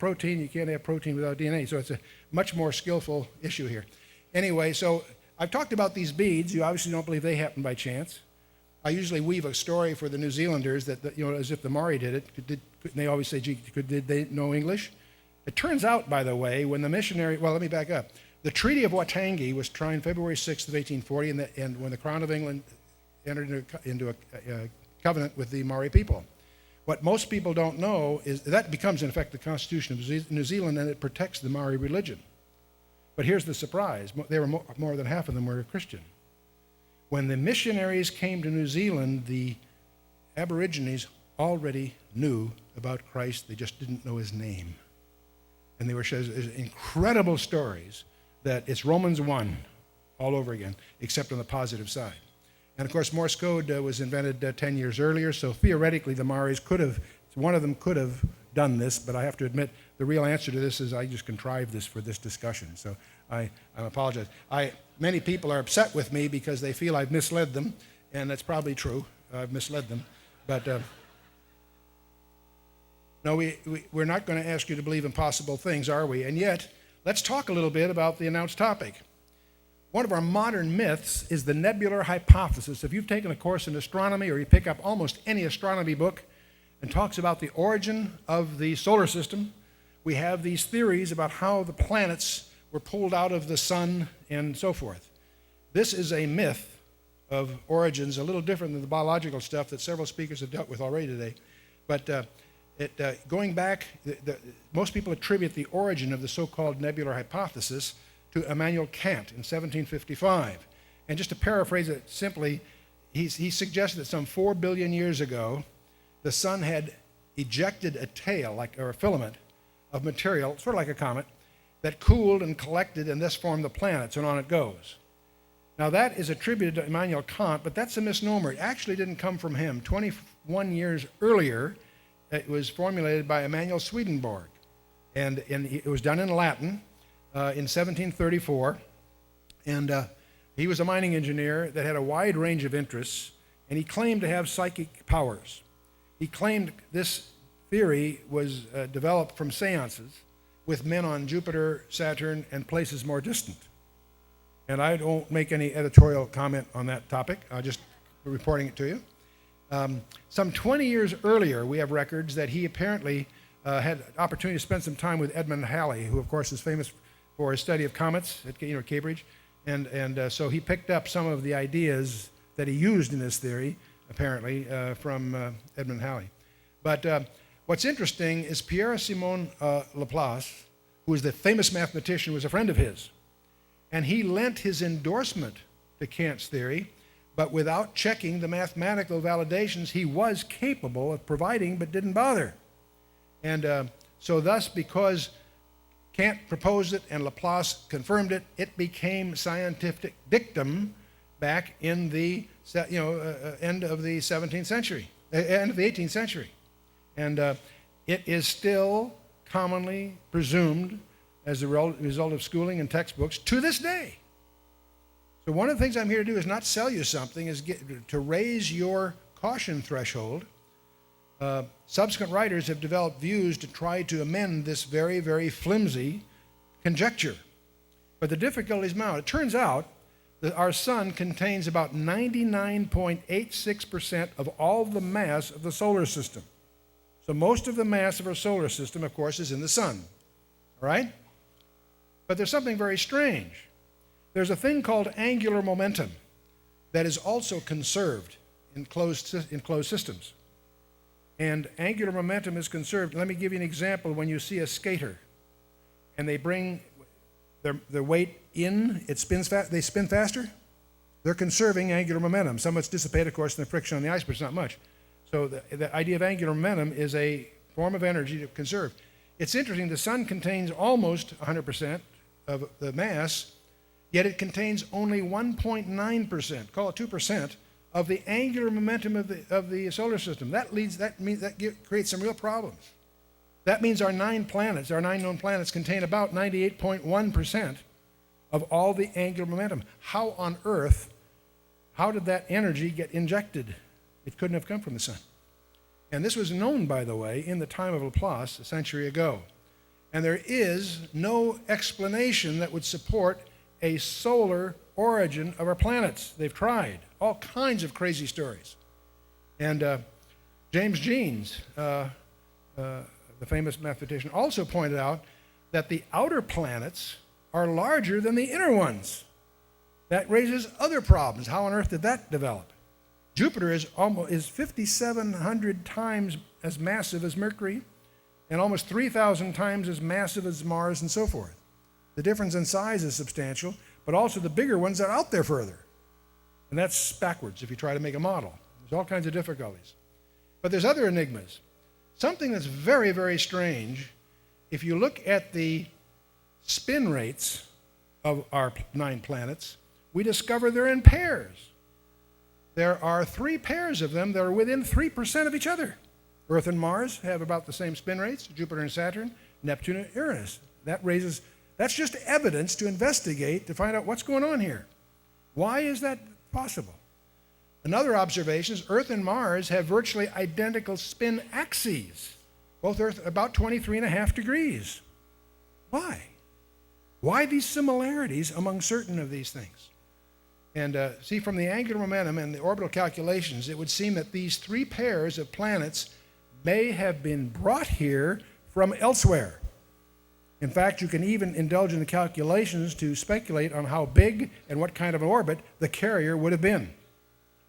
protein, you can't have protein without DNA. So it's a much more skillful issue here. Anyway, so I've talked about these beads. You obviously don't believe they happened by chance. I usually weave a story for the New Zealanders that as if the Maori did it. They always say, gee, did they know English? It turns out, by the way, when the missionary, well, let me back up. The Treaty of Waitangi was signed February 6th of 1840, and when the Crown of England entered into a covenant with the Maori people. What most people don't know is that becomes, in effect, the Constitution of New Zealand, and it protects the Maori religion. But here's the surprise. They were more than half of them were Christian. When the missionaries came to New Zealand, the Aborigines already knew about Christ. They just didn't know his name. And they were incredible stories that it's Romans 1 all over again, except on the positive side. And of course, Morse code was invented 10 years earlier, so theoretically the Maoris one of them could have done this, but I have to admit the real answer to this is I just contrived this for this discussion, so I apologize. Many people are upset with me because they feel I've misled them, and that's probably true. I've misled them, but no, we're not going to ask you to believe impossible things, are we? And yet, let's talk a little bit about the announced topic. One of our modern myths is the nebular hypothesis. If you've taken a course in astronomy or you pick up almost any astronomy book and talks about the origin of the solar system, we have these theories about how the planets were pulled out of the sun and so forth. This is a myth of origins, a little different than the biological stuff that several speakers have dealt with already today. But going back, most people attribute the origin of the so-called nebular hypothesis to Immanuel Kant in 1755. And just to paraphrase it simply, he suggested that some 4 billion years ago, the sun had ejected a tail, or a filament of material, sort of like a comet, that cooled and collected and thus formed the planets, and on it goes. Now that is attributed to Immanuel Kant, but that's a misnomer. It actually didn't come from him. 21 years earlier, it was formulated by Emanuel Swedenborg, and it was done in Latin in 1734, and he was a mining engineer that had a wide range of interests, and he claimed to have psychic powers. He claimed this theory was developed from seances with men on Jupiter, Saturn, and places more distant. And I don't make any editorial comment on that topic. I'm just reporting it to you. Some 20 years earlier, we have records that he apparently had opportunity to spend some time with Edmund Halley, who of course is famous for his study of comets at Cambridge, and so he picked up some of the ideas that he used in his theory, apparently, from Edmund Halley. But what's interesting is Pierre-Simon Laplace, who was the famous mathematician, was a friend of his, and he lent his endorsement to Kant's theory, but without checking the mathematical validations he was capable of providing but didn't bother. And so thus, because Kant proposed it and Laplace confirmed it, it became scientific dictum back in the end of the 17th century, end of the 18th century. And it is still commonly presumed as a result of schooling and textbooks to this day. So one of the things I'm here to do is not sell you something, is to raise your caution threshold. Subsequent writers have developed views to try to amend this very, very flimsy conjecture. But the difficulty is mounted. It turns out that our sun contains about 99.86% of all the mass of the solar system. So most of the mass of our solar system, of course, is in the sun. All right? But there's something very strange. There's a thing called angular momentum that is also conserved in closed systems. And angular momentum is conserved. Let me give you an example. When you see a skater and they bring their weight in, they spin faster, they're conserving angular momentum. Some of it's dissipated, of course, in the friction on the ice, but it's not much. So the idea of angular momentum is a form of energy to conserve. It's interesting, the sun contains almost 100% of the mass, yet it contains only 1.9%, call it 2%, of the angular momentum of the solar system. That creates some real problems. That means our 9 known planets contain about 98.1% of all the angular momentum. How on earth, how did that energy get injected? It couldn't have come from the sun. And this was known, by the way, in the time of Laplace a century ago. And there is no explanation that would support a solar origin of our planets. They've tried all kinds of crazy stories. And James Jeans, the famous mathematician, also pointed out that the outer planets are larger than the inner ones. That raises other problems. How on earth did that develop? Jupiter is 5,700 times as massive as Mercury, and almost 3,000 times as massive as Mars, and so forth. The difference in size is substantial, but also the bigger ones are out there further. And that's backwards if you try to make a model. There's all kinds of difficulties. But there's other enigmas. Something that's very, very strange, if you look at the spin rates of our 9 planets, we discover they're in pairs. There are 3 pairs of them that are within 3% of each other. Earth and Mars have about the same spin rates, Jupiter and Saturn, Neptune and Uranus. That's just evidence to investigate, to find out what's going on here. Why is that possible? Another observation is Earth and Mars have virtually identical spin axes, both Earth about 23.5 degrees. Why? Why these similarities among certain of these things? And see, from the angular momentum and the orbital calculations, it would seem that these 3 pairs of planets may have been brought here from elsewhere. In fact, you can even indulge in the calculations to speculate on how big and what kind of an orbit the carrier would have been.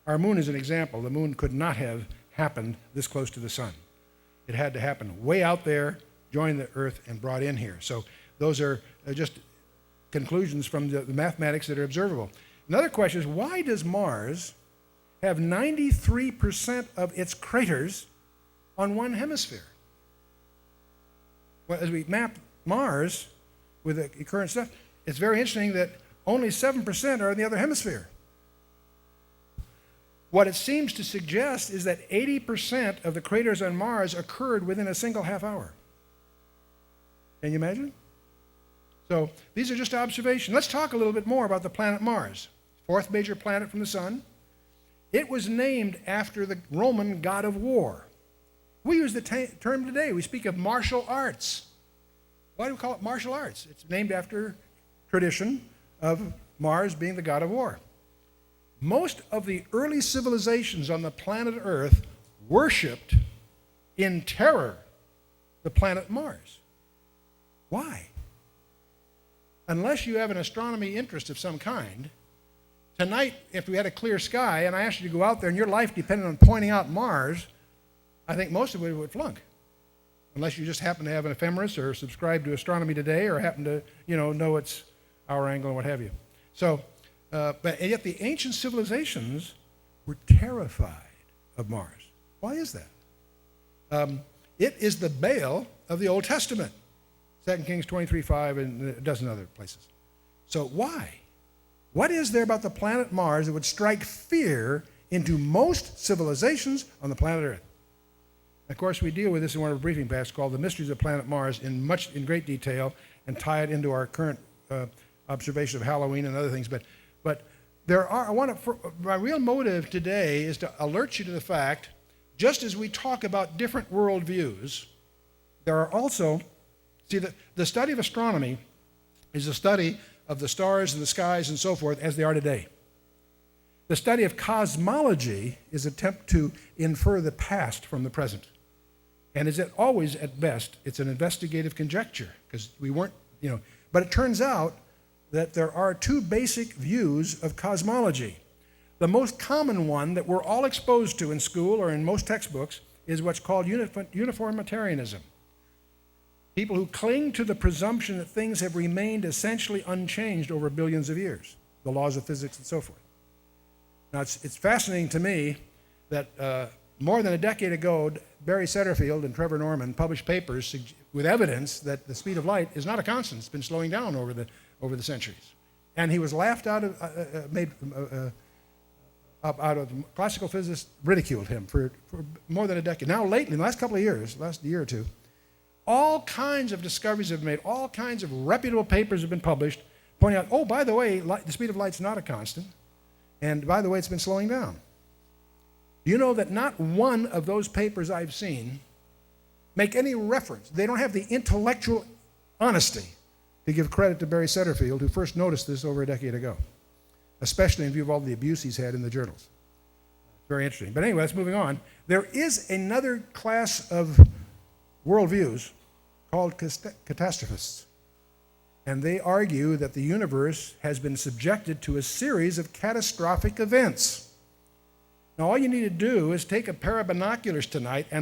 Our moon is an example. The moon could not have happened this close to the sun. It had to happen way out there, join the Earth, and brought in here. So those are just conclusions from the mathematics that are observable. Another question is, why does Mars have 93% of its craters on one hemisphere? Well, as we map Mars with the current stuff, it's very interesting that only 7% are in the other hemisphere. What it seems to suggest is that 80% of the craters on Mars occurred within a single half hour. Can you imagine? So these are just observations. Let's talk a little bit more about the planet Mars, 4th major planet from the sun. It was named after the Roman god of war. We use the term today. We speak of martial arts. Why do we call it martial arts? It's named after tradition of Mars being the god of war. Most of the early civilizations on the planet Earth worshipped in terror the planet Mars. Why? Unless you have an astronomy interest of some kind, tonight, if we had a clear sky and I asked you to go out there and your life depended on pointing out Mars, I think most of it would flunk. Unless you just happen to have an ephemeris or subscribe to Astronomy Today or happen to, know its hour angle and what have you. So, but yet the ancient civilizations were terrified of Mars. Why is that? It is the Baal of the Old Testament. 2 Kings 23:5 and a dozen other places. So why? What is there about the planet Mars that would strike fear into most civilizations on the planet Earth? Of course, we deal with this in one of our briefing paths called The Mysteries of Planet Mars in great detail and tie it into our current observation of Halloween and other things. But there are, my real motive today is to alert you to the fact, just as we talk about different worldviews, there are also, see, the study of astronomy is a study of the stars and the skies and so forth as they are today. The study of cosmology is an attempt to infer the past from the present. And is it always, at best, it's an investigative conjecture, because we weren't, but it turns out that there are 2 basic views of cosmology. The most common one that we're all exposed to in school or in most textbooks is what's called uniformitarianism. People who cling to the presumption that things have remained essentially unchanged over billions of years, the laws of physics and so forth. Now, it's fascinating to me that more than a decade ago, Barry Setterfield and Trevor Norman published papers with evidence that the speed of light is not a constant. It's been slowing down over the centuries. And he was laughed out of, classical physicists ridiculed him for more than a decade. Now lately, in the last couple of years, last year or two, all kinds of discoveries have been made, all kinds of reputable papers have been published pointing out, oh, by the way, the speed of light's not a constant, and by the way, it's been slowing down. Do you know that not one of those papers I've seen make any reference? They don't have the intellectual honesty to give credit to Barry Setterfield, who first noticed this over a decade ago, especially in view of all the abuse he's had in the journals. Very interesting. But anyway, let's moving on. There is another class of worldviews called catastrophists. And they argue that the universe has been subjected to a series of catastrophic events. Now, all you need to do is take a pair of binoculars tonight and